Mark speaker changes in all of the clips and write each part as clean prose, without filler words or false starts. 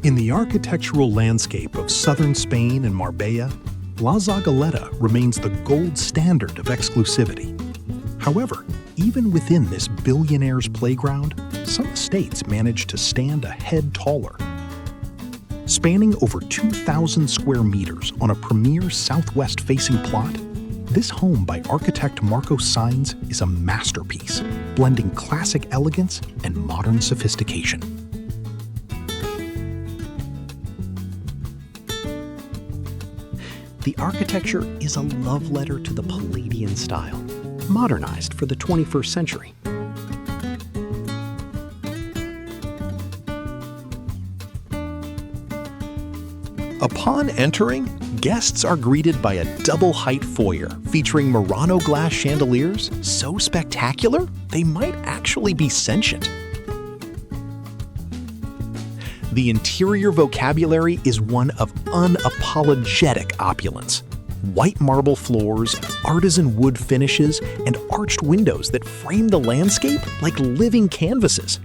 Speaker 1: In the architectural landscape of southern Spain and Marbella, La Zagaleta remains the gold standard of exclusivity. However, even within this billionaire's playground, some estates manage to stand a head taller. Spanning over 2,000 square meters on a premier southwest-facing plot, this home by architect Sainz is a masterpiece, blending classic elegance and modern sophistication. The architecture is a love letter to the Palladian style, modernized for the 21st century. Upon entering, guests are greeted by a double-height foyer featuring Murano glass chandeliers so spectacular they might actually be sentient. The interior vocabulary is one of unapologetic opulence. White marble floors, artisan wood finishes, and arched windows that frame the landscape like living canvases.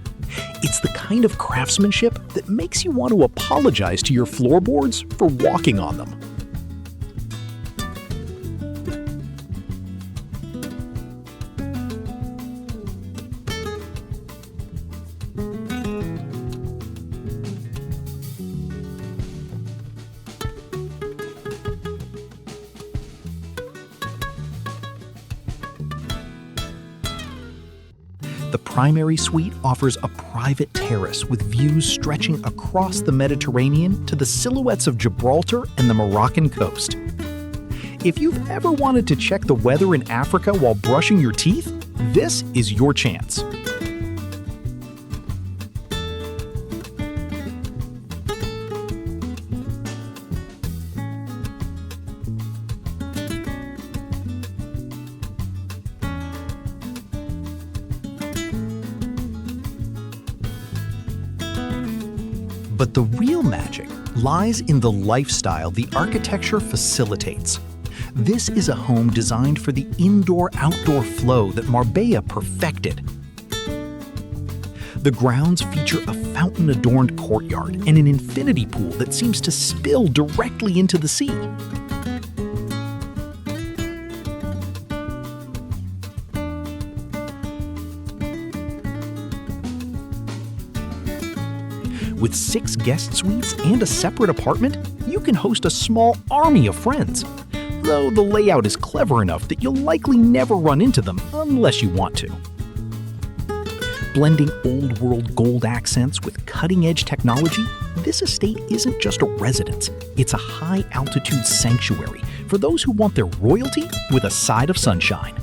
Speaker 1: It's the kind of craftsmanship that makes you want to apologize to your floorboards for walking on them. The primary suite offers a private terrace with views stretching across the Mediterranean to the silhouettes of Gibraltar and the Moroccan coast. If you've ever wanted to check the weather in Africa while brushing your teeth, this is your chance. But the real magic lies in the lifestyle the architecture facilitates. This is a home designed for the indoor-outdoor flow that Marbella perfected. The grounds feature a fountain-adorned courtyard and an infinity pool that seems to spill directly into the sea. With 6 guest suites and a separate apartment, you can host a small army of friends. Though the layout is clever enough that you'll likely never run into them unless you want to. Blending old-world gold accents with cutting-edge technology, this estate isn't just a residence, it's a high-altitude sanctuary for those who want their royalty with a side of sunshine.